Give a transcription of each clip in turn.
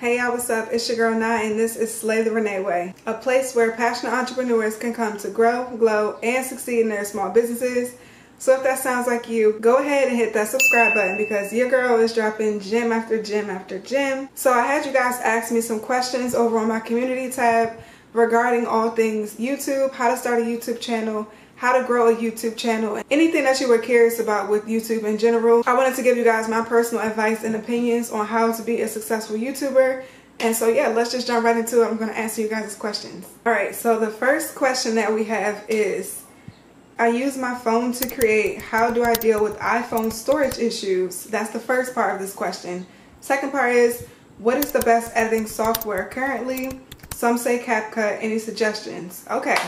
Hey y'all, what's up? It's your girl Nah, and this is Slay the Renee Way, a place where passionate entrepreneurs can come to grow, glow, and succeed in their small businesses. So if that sounds like you, go ahead and hit that subscribe button because your girl is dropping gem after gem after gem. So I had you guys ask me some questions over on my community tab regarding all things YouTube, how to start a YouTube channel, how to grow a YouTube channel, and anything that you were curious about with YouTube in general. I wanted to give you guys my personal advice and opinions on how to be a successful YouTuber. And so yeah, let's just jump right into it. I'm going to answer you guys' questions. Alright, so the first question that we have is, I use my phone to create. How do I deal with iPhone storage issues? That's the first part of this question. Second part is, what is the best editing software currently? Some say CapCut. Any suggestions? Okay,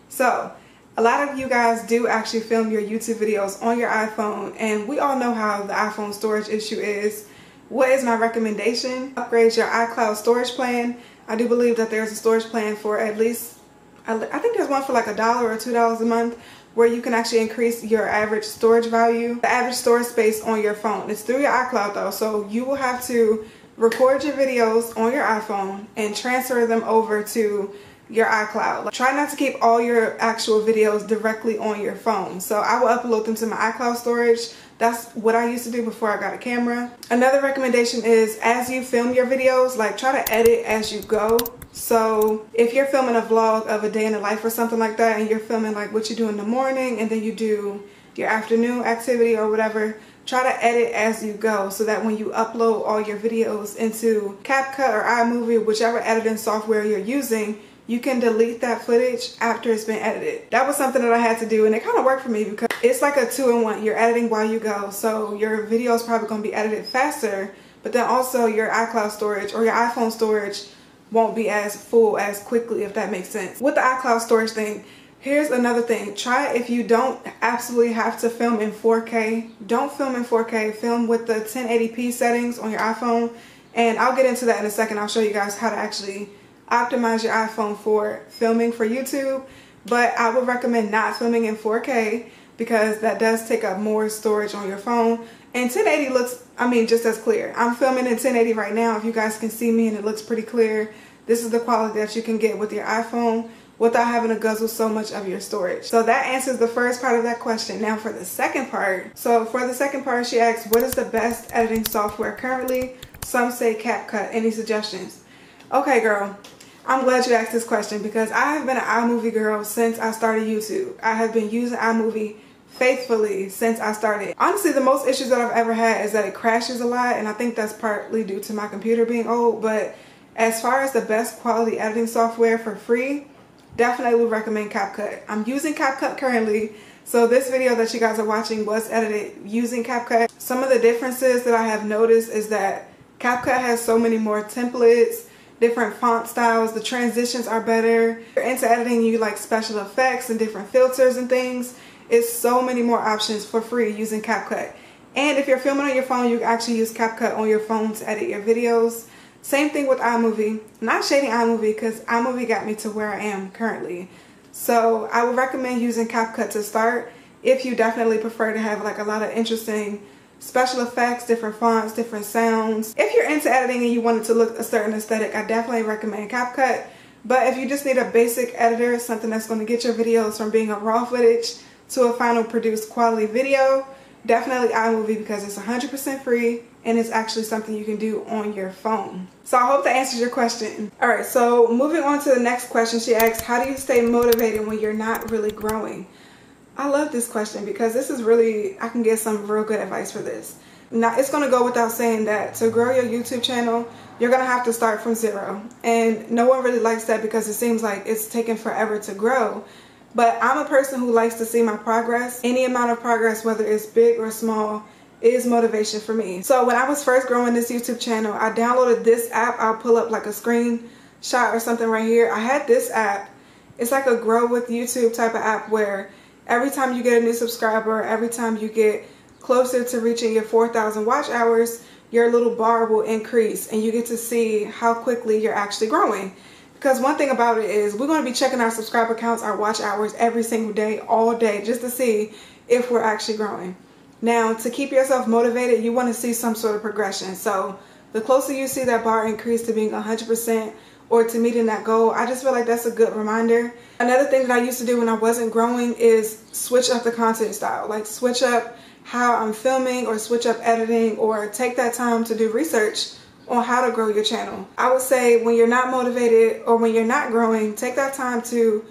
so a lot of you guys do actually film your YouTube videos on your iPhone, and we all know how the iPhone storage issue is. What is my recommendation? Upgrade your iCloud storage plan. I do believe that there's a storage plan for at least, I think there's one for like $1 or $2 a month, where you can actually increase your average storage value, the average storage space on your phone. It's through your iCloud though, so you will have to record your videos on your iPhone and transfer them over to your iCloud. Try not to keep all your actual videos directly on your phone. So I will upload them to my iCloud storage. That's what I used to do before I got a camera. Another recommendation is, as you film your videos, like try to edit as you go. So if you're filming a vlog of a day in the life or something like that, and you're filming like what you do in the morning and then you do your afternoon activity or whatever, try to edit as you go so that when you upload all your videos into CapCut or iMovie, whichever editing software you're using, you can delete that footage after it's been edited. That was something that I had to do, and it kind of worked for me because it's like a 2-in-1. You're editing while you go, so your video is probably going to be edited faster, but then also your iCloud storage or your iPhone storage won't be as full as quickly, if that makes sense. With the iCloud storage thing, here's another thing. Try, if you don't absolutely have to film in 4K, don't film in 4K. Film with the 1080p settings on your iPhone, and I'll get into that in a second. I'll show you guys how to actually optimize your iPhone for filming for YouTube, but I would recommend not filming in 4K because that does take up more storage on your phone. And 1080 looks, I mean, just as clear. I'm filming in 1080 right now. If you guys can see me, and it looks pretty clear. This is the quality that you can get with your iPhone without having to guzzle so much of your storage. So that answers the first part of that question. Now for the second part. So for the second part, she asks, what is the best editing software currently? Some say CapCut. Any suggestions? Okay, girl. I'm glad you asked this question because I have been an iMovie girl since I started YouTube. I have been using iMovie faithfully since I started. Honestly, the most issues that I've ever had is that it crashes a lot, and I think that's partly due to my computer being old. But as far as the best quality editing software for free, definitely recommend CapCut. I'm using CapCut currently, so this video that you guys are watching was edited using CapCut. Some of the differences that I have noticed is that CapCut has so many more templates, different font styles, the transitions are better. If you're into editing, you like special effects and different filters and things, it's so many more options for free using CapCut. And if you're filming on your phone, you can actually use CapCut on your phone to edit your videos. Same thing with iMovie. Not shading iMovie because iMovie got me to where I am currently. So I would recommend using CapCut to start if you definitely prefer to have like a lot of interesting special effects, different fonts, different sounds. If you're into editing and you want it to look a certain aesthetic, I definitely recommend CapCut. But if you just need a basic editor, something that's going to get your videos from being a raw footage to a final produced quality video, definitely iMovie because it's 100% free and it's actually something you can do on your phone. So I hope that answers your question. Alright, so moving on to the next question, she asks, how do you stay motivated when you're not really growing? I love this question because this is really, I can get some real good advice for this. Now, it's going to go without saying that to grow your YouTube channel, you're going to have to start from zero. And no one really likes that because it seems like it's taken forever to grow. But I'm a person who likes to see my progress. Any amount of progress, whether it's big or small, is motivation for me. So when I was first growing this YouTube channel, I downloaded this app. I'll pull up like a screenshot or something right here. I had this app. It's like a grow with YouTube type of app where every time you get a new subscriber, every time you get closer to reaching your 4,000 watch hours, your little bar will increase and you get to see how quickly you're actually growing. Because one thing about it is we're going to be checking our subscriber counts, our watch hours every single day, all day, just to see if we're actually growing. Now, to keep yourself motivated, you want to see some sort of progression. So The closer you see that bar increase to being 100% or to meeting that goal, I just feel like that's a good reminder. Another thing that I used to do when I wasn't growing is switch up the content style. Like switch up how I'm filming or switch up editing, or take that time to do research on how to grow your channel. I would say when you're not motivated or when you're not growing, take that time to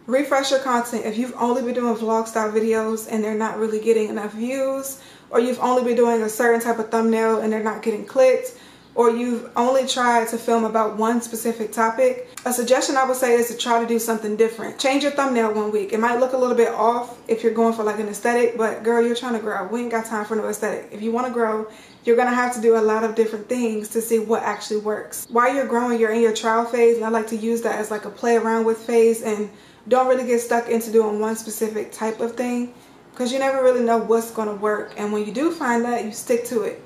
refresh your content. If you've only been doing vlog style videos and they're not really getting enough views, or you've only been doing a certain type of thumbnail and they're not getting clicked, or you've only tried to film about one specific topic, a suggestion I would say is to try to do something different. Change your thumbnail one week. It might look a little bit off if you're going for like an aesthetic, but girl, you're trying to grow. We ain't got time for no aesthetic. If you want to grow, you're going to have to do a lot of different things to see what actually works. While you're growing, you're in your trial phase, and I like to use that as like a play around with phase, and don't really get stuck into doing one specific type of thing, because you never really know what's going to work. And when you do find that, you stick to it.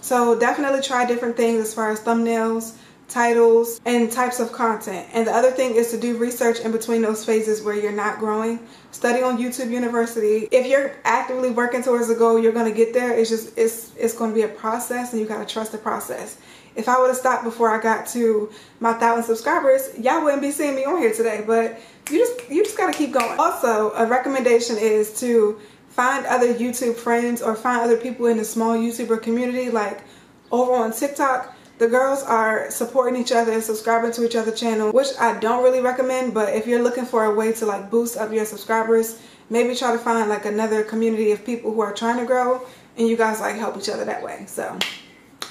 So definitely try different things as far as thumbnails, titles, and types of content. And the other thing is to do research in between those phases where you're not growing. Study on YouTube University. If you're actively working towards a goal, you're going to get there. It's just, it's going to be a process, and you got to trust the process. If I would have stopped before I got to my 1,000 subscribers, y'all wouldn't be seeing me on here today. But you just got to keep going. Also, a recommendation is to find other YouTube friends or find other people in the small YouTuber community. Like over on TikTok, the girls are supporting each other and subscribing to each other's channel, which I don't really recommend. But if you're looking for a way to like boost up your subscribers, maybe try to find like another community of people who are trying to grow, and you guys like help each other that way. So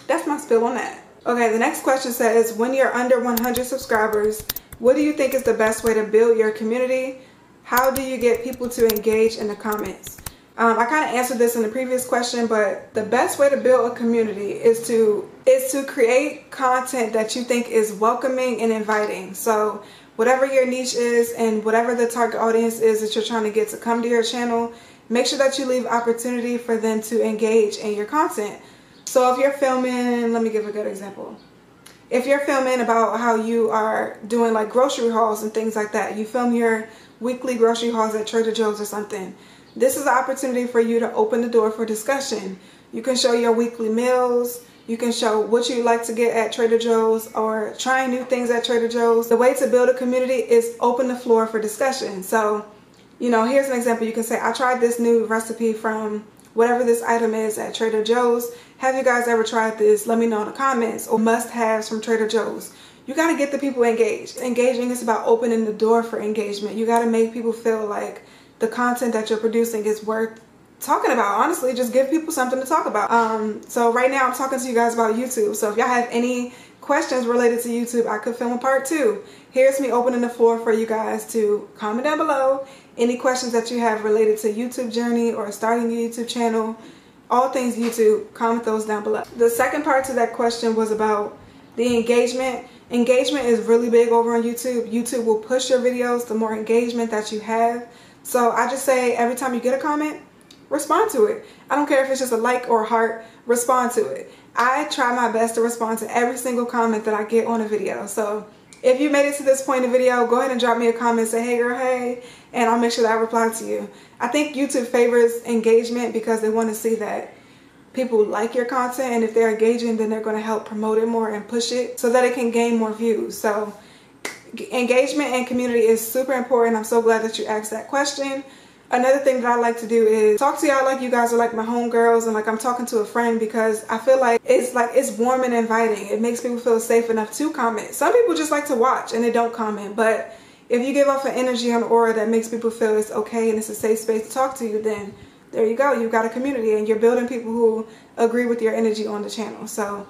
that's my spill on that. Okay, the next question says, when you're under 100 subscribers, what do you think is the best way to build your community? How do you get people to engage in the comments? I kind of answered this in the previous question, but the best way to build a community is to create content that you think is welcoming and inviting. So whatever your niche is and whatever the target audience is that you're trying to get to come to your channel, make sure that you leave opportunity for them to engage in your content. So if you're filming, let me give a good example. If you're filming about how you are doing like grocery hauls and things like that, you film your weekly grocery hauls at Trader Joe's or something, this is an opportunity for you to open the door for discussion. You can show your weekly meals. You can show what you like to get at Trader Joe's or trying new things at Trader Joe's. The way to build a community is open the floor for discussion. So, you know, here's an example. You can say, I tried this new recipe from whatever this item is at Trader Joe's. Have you guys ever tried this? Let me know in the comments. Or must-haves from Trader Joe's. You got to get the people engaged. Engaging is about opening the door for engagement. You got to make people feel like the content that you're producing is worth talking about. Honestly, just give people something to talk about. So right now I'm talking to you guys about YouTube. So if y'all have any questions related to YouTube, I could film a part 2. Here's me opening the floor for you guys to comment down below any questions that you have related to YouTube journey or starting your YouTube channel. All things YouTube, comment those down below. The second part to that question was about the engagement. Engagement is really big over on YouTube. YouTube will push your videos the more engagement that you have. So I just say every time you get a comment, respond to it. I don't care if it's just a like or a heart, respond to it. I try my best to respond to every single comment that I get on a video. So if you made it to this point in the video, go ahead and drop me a comment, say, hey girl, hey, and I'll make sure that I reply to you. I think YouTube favors engagement because they want to see that people like your content, and if they're engaging, then they're going to help promote it more and push it so that it can gain more views. So engagement and community is super important. I'm so glad that you asked that question. Another thing that I like to do is talk to y'all like you guys are like my homegirls, and like I'm talking to a friend, because I feel like it's warm and inviting. It makes people feel safe enough to comment. Some people just like to watch and they don't comment, but if you give off an energy and aura that makes people feel it's okay and it's a safe space to talk to you, then there you go. You've got a community and you're building people who agree with your energy on the channel. So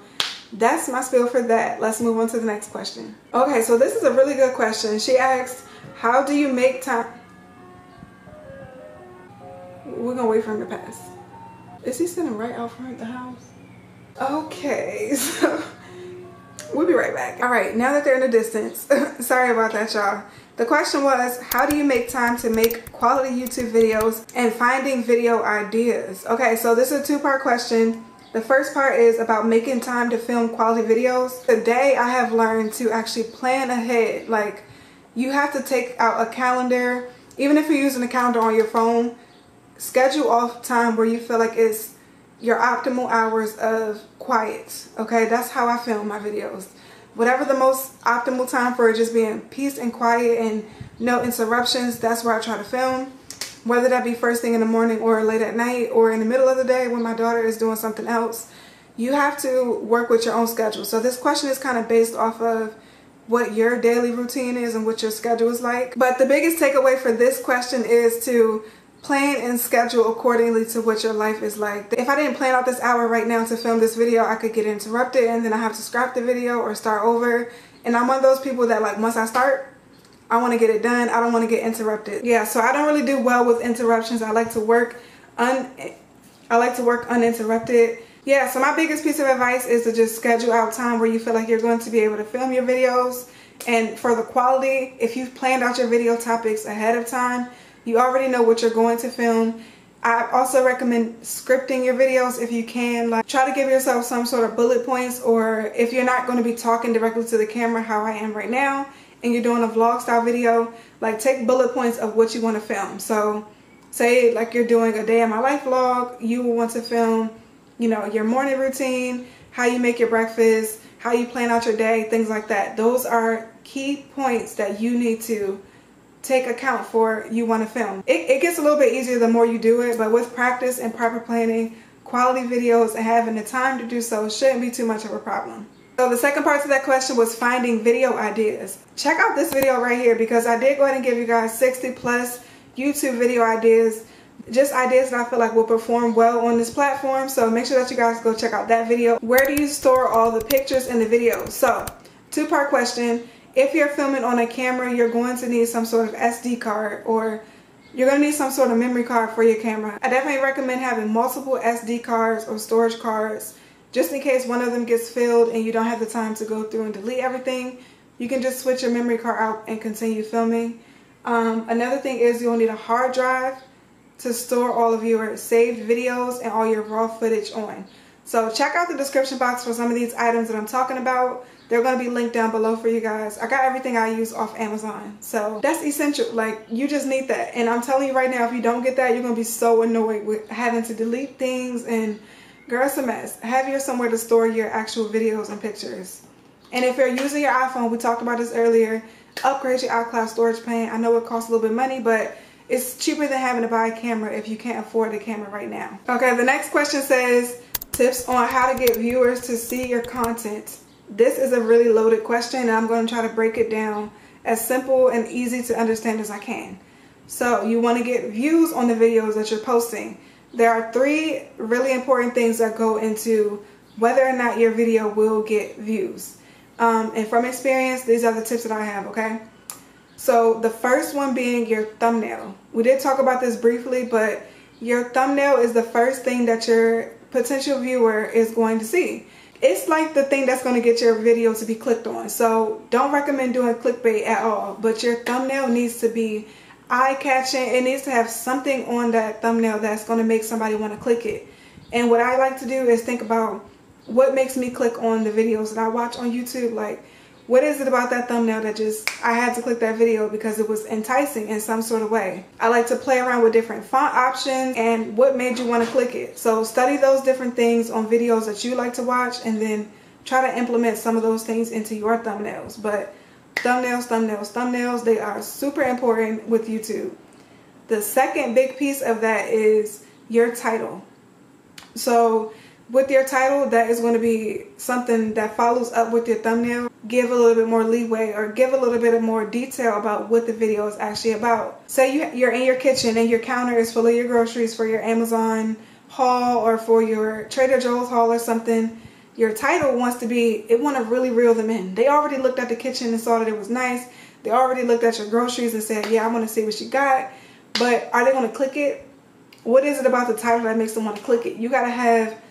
that's my spiel for that. Let's move on to the next question. Okay, so this is a really good question. She asked, how do you make time? We're gonna wait for him to pass. Is he sitting right out front of the house? Okay, so we'll be right back. All right, now that they're in the distance, sorry about that, y'all. The question was, how do you make time to make quality YouTube videos and finding video ideas? Okay, so this is a two-part question. The first part is about making time to film quality videos. Today, I have learned to actually plan ahead. Like, you have to take out a calendar. Even if you're using a calendar on your phone, schedule off time where you feel like it's your optimal hours of quiet. Okay, that's how I film my videos. Whatever the most optimal time for it just being peace and quiet and no interruptions, that's where I try to film. Whether that be first thing in the morning or late at night or in the middle of the day when my daughter is doing something else. You have to work with your own schedule. So this question is kind of based off of what your daily routine is and what your schedule is like. But the biggest takeaway for this question is to plan and schedule accordingly to what your life is like. If I didn't plan out this hour right now to film this video, I could get interrupted and then I have to scrap the video or start over. And I'm one of those people that, like, once I start, I want to get it done. I don't want to get interrupted. Yeah, so I don't really do well with interruptions. I like to work uninterrupted. Yeah, so my biggest piece of advice is to just schedule out time where you feel like you're going to be able to film your videos. And for the quality, if you've planned out your video topics ahead of time, you already know what you're going to film. I also recommend scripting your videos if you can. Like, try to give yourself some sort of bullet points, or if you're not going to be talking directly to the camera how I am right now and you're doing a vlog style video, like, take bullet points of what you want to film. So say like you're doing a day in my life vlog, you will want to film, you know, your morning routine, how you make your breakfast, how you plan out your day, things like that. Those are key points that you need to take account for you want to film. It gets a little bit easier the more you do it, but with practice and proper planning, quality videos and having the time to do so shouldn't be too much of a problem. So the second part to that question was finding video ideas. Check out this video right here because I did go ahead and give you guys 60 plus YouTube video ideas. Just ideas that I feel like will perform well on this platform. So make sure that you guys go check out that video. Where do you store all the pictures and the videos? So, two-part question. If you're filming on a camera, you're going to need some sort of SD card, or you're going to need some sort of memory card for your camera. I definitely recommend having multiple SD cards or storage cards just in case one of them gets filled and you don't have the time to go through and delete everything. You can just switch your memory card out and continue filming. Another thing is you'll need a hard drive to store all of your saved videos and all your raw footage on. So check out the description box for some of these items that I'm talking about. They're going to be linked down below for you guys. I got everything I use off Amazon. So that's essential. Like, you just need that. And I'm telling you right now, if you don't get that, you're going to be so annoyed with having to delete things. And girl, it's a mess. Have your somewhere to store your actual videos and pictures. And if you're using your iPhone, we talked about this earlier, upgrade your iCloud storage plan. I know it costs a little bit of money, but it's cheaper than having to buy a camera if you can't afford a camera right now. Okay, the next question says, tips on how to get viewers to see your content. This is a really loaded question, and I'm going to try to break it down as simple and easy to understand as I can. So you want to get views on the videos that you're posting. There are 3 really important things that go into whether or not your video will get views. And from experience, these are the tips that I have, okay? So the first one being your thumbnail. We did talk about this briefly, but your thumbnail is the first thing that your potential viewer is going to see. It's like the thing that's going to get your video to be clicked on. So don't recommend doing clickbait at all, but your thumbnail needs to be eye-catching. It needs to have something on that thumbnail that's going to make somebody want to click it. And what I like to do is think about what makes me click on the videos that I watch on YouTube. Like, what is it about that thumbnail that I had to click that video because it was enticing in some sort of way. I like to play around with different font options and what made you want to click it. So study those different things on videos that you like to watch and then try to implement some of those things into your thumbnails. But thumbnails, they are super important with YouTube. The second big piece of that is your title. So with your title, that is going to be something that follows up with your thumbnail. Give a little bit more leeway or give a little bit of more detail about what the video is actually about. Say you're in your kitchen and your counter is full of your groceries for your Amazon haul or for your Trader Joe's haul or something. Your title wants to really reel them in. They already looked at the kitchen and saw that it was nice. They already looked at your groceries and said, yeah, I want to see what you got. But are they going to click it? What is it about the title that makes them want to click it? You got to have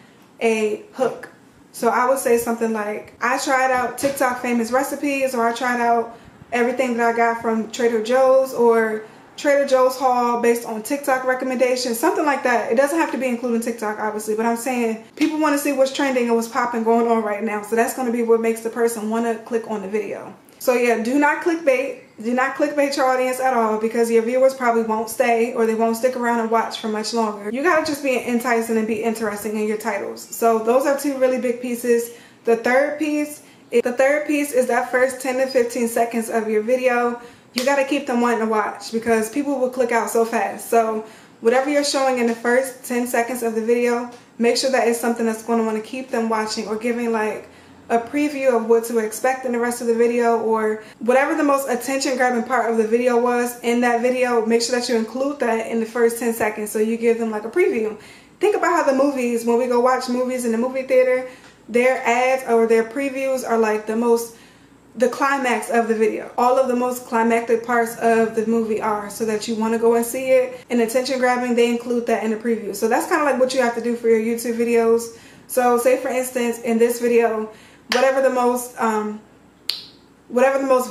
a hook. So I would say something like, I tried out TikTok famous recipes, or I tried out everything that I got from Trader Joe's, or Trader Joe's haul based on TikTok recommendations, something like that. It doesn't have to be including TikTok, obviously, but I'm saying people want to see what's trending and what's popping going on right now. So that's going to be what makes the person want to click on the video. So yeah, do not clickbait. Do not clickbait your audience at all, because your viewers probably won't stay, or they won't stick around and watch for much longer. You gotta just be enticing and be interesting in your titles. So those are two really big pieces. The third piece is that first 10 to 15 seconds of your video. You gotta keep them wanting to watch, because people will click out so fast. So whatever you're showing in the first 10 seconds of the video, make sure that it's something that's going to want to keep them watching, or giving like a preview of what to expect in the rest of the video, or whatever the most attention grabbing part of the video was in that video. Make sure that you include that in the first 10 seconds, so you give them like a preview. Think about how the movies, when we go watch movies in the movie theater, their ads or their previews are like the climax of the video. All of the most climactic parts of the movie are, so that you want to go and see it. And attention grabbing, they include that in the preview. So that's kind of like what you have to do for your YouTube videos. So say for instance, in this video, whatever the most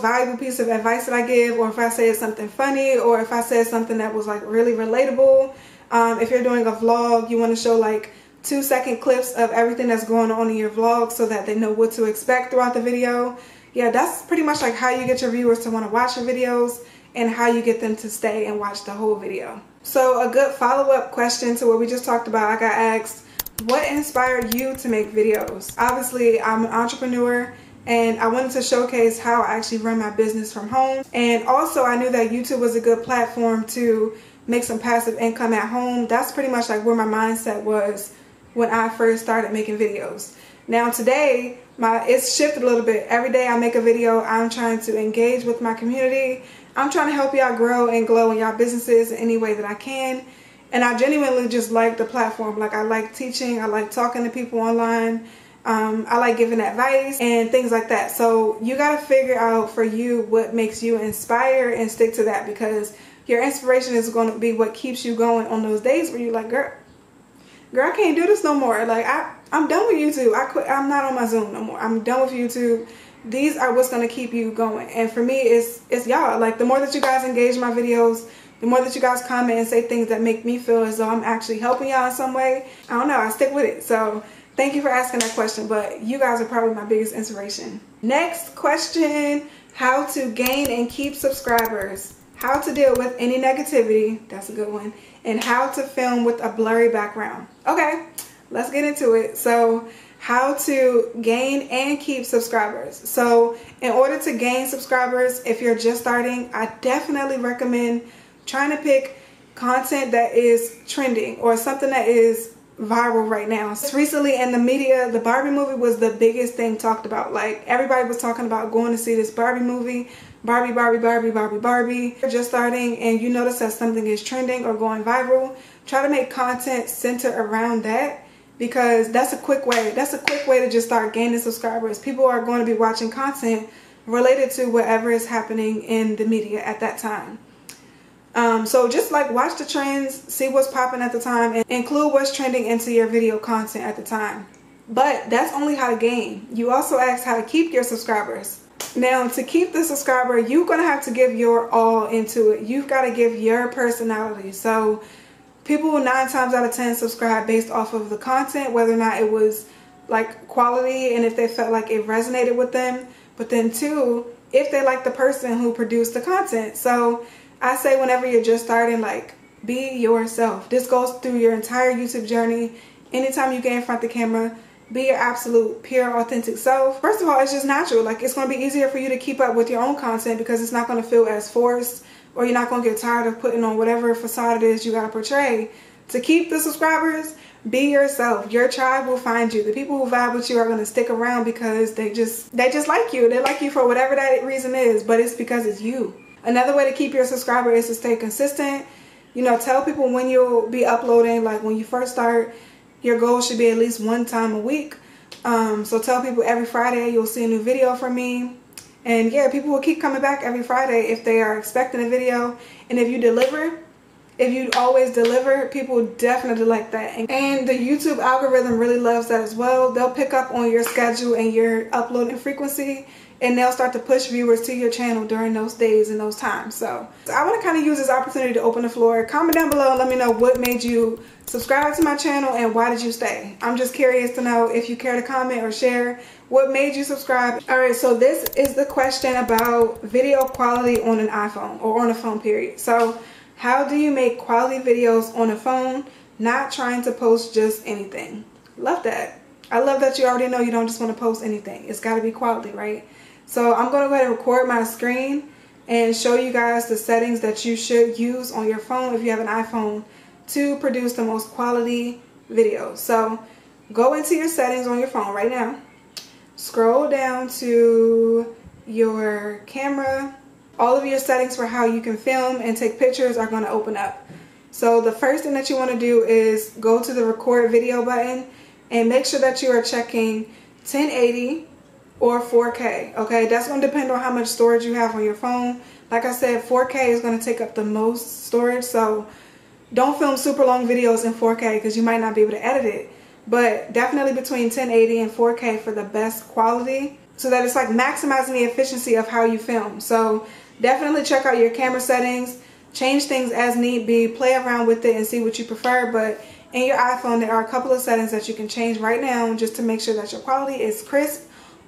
valuable piece of advice that I give, or if I said something funny, or if I said something that was like really relatable, if you're doing a vlog, you want to show like 2-second clips of everything that's going on in your vlog, so that they know what to expect throughout the video. Yeah, that's pretty much like how you get your viewers to want to watch your videos, and how you get them to stay and watch the whole video. So a good follow-up question to what we just talked about, I got asked, what inspired you to make videos? Obviously, I'm an entrepreneur, and I wanted to showcase how I actually run my business from home. And also I knew that YouTube was a good platform to make some passive income at home. That's pretty much like where my mindset was when I first started making videos. Now today, it's shifted a little bit. Every day I make a video, I'm trying to engage with my community. I'm trying to help y'all grow and glow in y'all businesses in any way that I can. And I genuinely just like the platform. Like, I like teaching, I like talking to people online, I like giving advice and things like that. So you gotta figure out for you what makes you inspire and stick to that, because your inspiration is going to be what keeps you going on those days where you're like, girl, I can't do this no more. Like, I'm done with YouTube. I'm not on my Zoom no more. I'm done with YouTube. These are what's going to keep you going. And for me, it's y'all. Like, the more that you guys engage in my videos, the more that you guys comment and say things that make me feel as though I'm actually helping y'all in some way, I don't know, I stick with it. So thank you for asking that question, but you guys are probably my biggest inspiration. Next question, how to gain and keep subscribers, how to deal with any negativity, that's a good one, and how to film with a blurry background. Okay, let's get into it. So how to gain and keep subscribers. So in order to gain subscribers, if you're just starting, I definitely recommend trying to pick content that is trending, or something that is viral right now. So recently in the media, the Barbie movie was the biggest thing talked about. Like, everybody was talking about going to see this Barbie movie. Barbie. You're just starting and you notice that something is trending or going viral, try to make content centered around that, because that's a quick way. That's a quick way to just start gaining subscribers. People are going to be watching content related to whatever is happening in the media at that time. So just like watch the trends, see what's popping at the time, and include what's trending into your video content at the time. But that's only how to gain. You also asked how to keep your subscribers. Now, to keep the subscriber, you're going to have to give your all into it. You've got to give your personality. So people 9 times out of 10 subscribe based off of the content, whether or not it was like quality and if they felt like it resonated with them. But then 2, if they like the person who produced the content. So I say, whenever you're just starting, like, be yourself. This goes through your entire YouTube journey. Anytime you get in front of the camera, be your absolute pure authentic self. First of all, it's just natural. Like, it's going to be easier for you to keep up with your own content, because it's not going to feel as forced, or you're not going to get tired of putting on whatever facade it is you got to portray. To keep the subscribers, be yourself. Your tribe will find you. The people who vibe with you are going to stick around because they just like you. They like you for whatever that reason is, but it's because it's you. Another way to keep your subscriber is to stay consistent. You know, tell people when you'll be uploading. Like, when you first start, your goal should be at least 1 time a week. So tell people every Friday you'll see a new video from me. And yeah, people will keep coming back every Friday if they are expecting a video. And if you deliver, if you always deliver, people definitely like that. And the YouTube algorithm really loves that as well. They'll pick up on your schedule and your uploading frequency, and they'll start to push viewers to your channel during those days and those times. So I want to kind of use this opportunity to open the floor. Comment down below and let me know what made you subscribe to my channel and why did you stay. I'm just curious to know if you care to comment or share What made you subscribe? Alright, so this is the question about video quality on an iPhone or on a phone, period. So how do you make quality videos on a phone, not trying to post just anything? Love that. I love that you already know you don't just want to post anything. It's got to be quality, right? So I'm going to go ahead and record my screen and show you guys the settings that you should use on your phone if you have an iPhone to produce the most quality videos. So go into your settings on your phone right now. Scroll down to your camera. All of your settings for how you can film and take pictures are going to open up. So the first thing that you want to do is go to the record video button and make sure that you are checking 1080 or 4K. Okay, that's going to depend on how much storage you have on your phone. Like I said, 4K is going to take up the most storage, so don't film super long videos in 4K because you might not be able to edit it. But definitely between 1080 and 4K for the best quality, so that it's like maximizing the efficiency of how you film. So definitely check out your camera settings, change things as need be, play around with it and see what you prefer. But in your iPhone, there are a couple of settings that you can change right now just to make sure that your quality is crisp.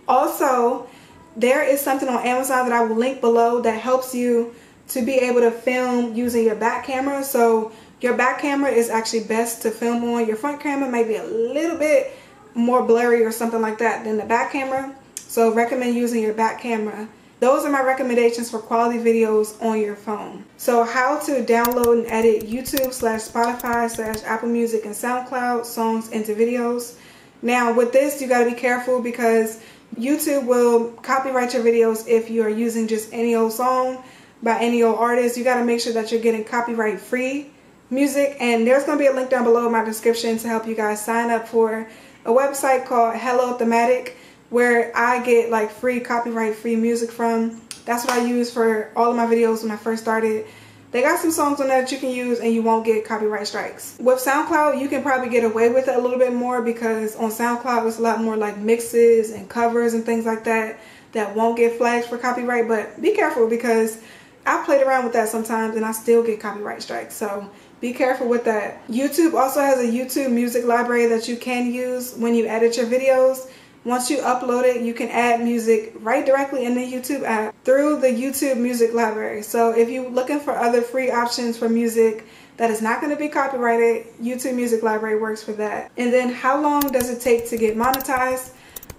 Also, there is something on Amazon that I will link below that helps you to be able to film using your back camera. So your back camera is actually best to film on. Your front camera might be a little bit more blurry or something like that than the back camera. So recommend using your back camera. Those are my recommendations for quality videos on your phone. So how to download and edit YouTube / Spotify / Apple Music and SoundCloud songs into videos. Now with this, you got to be careful because YouTube will copyright your videos if you are using just any old song by any old artist. You got to make sure that you're getting copyright free music, and there's going to be a link down below in my description to help you guys sign up for a website called Hello Thematic, where I get like free copyright free music from. That's what I use for all of my videos when I first started. They got some songs on there that you can use and you won't get copyright strikes. With SoundCloud, you can probably get away with it a little bit more because on SoundCloud it's a lot more like mixes and covers and things like that that won't get flagged for copyright. But be careful because I played around with that sometimes and I still get copyright strikes. So be careful with that. YouTube also has a YouTube music library that you can use when you edit your videos. Once you upload it, you can add music right directly in the YouTube app through the YouTube music library. So if you're looking for other free options for music that is not going to be copyrighted, YouTube music library works for that. And then how long does it take to get monetized?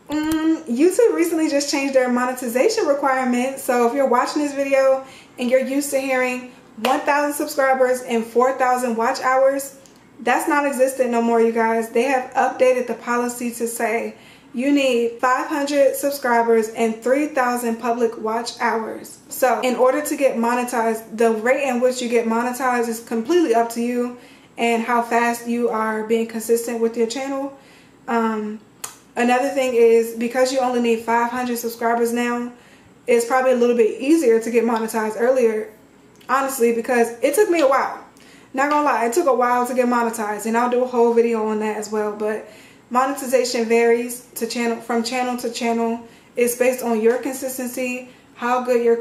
YouTube recently just changed their monetization requirements. So if you're watching this video and you're used to hearing 1,000 subscribers and 4,000 watch hours, that's non-existent no more, you guys. They have updated the policy to say you need 500 subscribers and 3,000 public watch hours. So in order to get monetized, the rate in which you get monetized is completely up to you and how fast you are being consistent with your channel. Another thing is, because you only need 500 subscribers now, it's probably a little bit easier to get monetized earlier, honestly, because it took me a while. Not gonna lie, it took a while to get monetized, and I'll do a whole video on that as well. But monetization varies from channel to channel. It's based on your consistency, how good your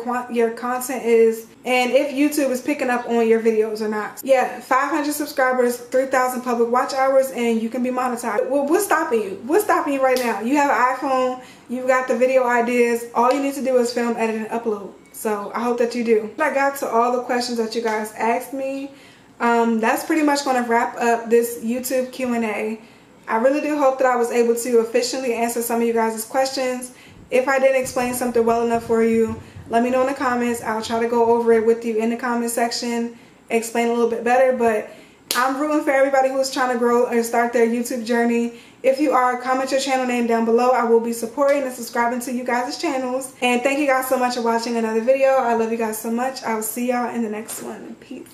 content is, and if YouTube is picking up on your videos or not. Yeah, 500 subscribers, 3,000 public watch hours, and you can be monetized. Well, what's stopping you? What's stopping you right now? You have an iPhone, you've got the video ideas. All you need to do is film, edit, and upload. So I hope that you do. I got to all the questions that you guys asked me. That's pretty much going to wrap up this YouTube Q&A. I really do hope that I was able to efficiently answer some of you guys' questions. If I didn't explain something well enough for you, let me know in the comments. I'll try to go over it with you in the comment section, explain a little bit better. But I'm rooting for everybody who's trying to grow and start their YouTube journey. If you are, comment your channel name down below. I will be supporting and subscribing to you guys' channels. And thank you guys so much for watching another video. I love you guys so much. I will see y'all in the next one. Peace.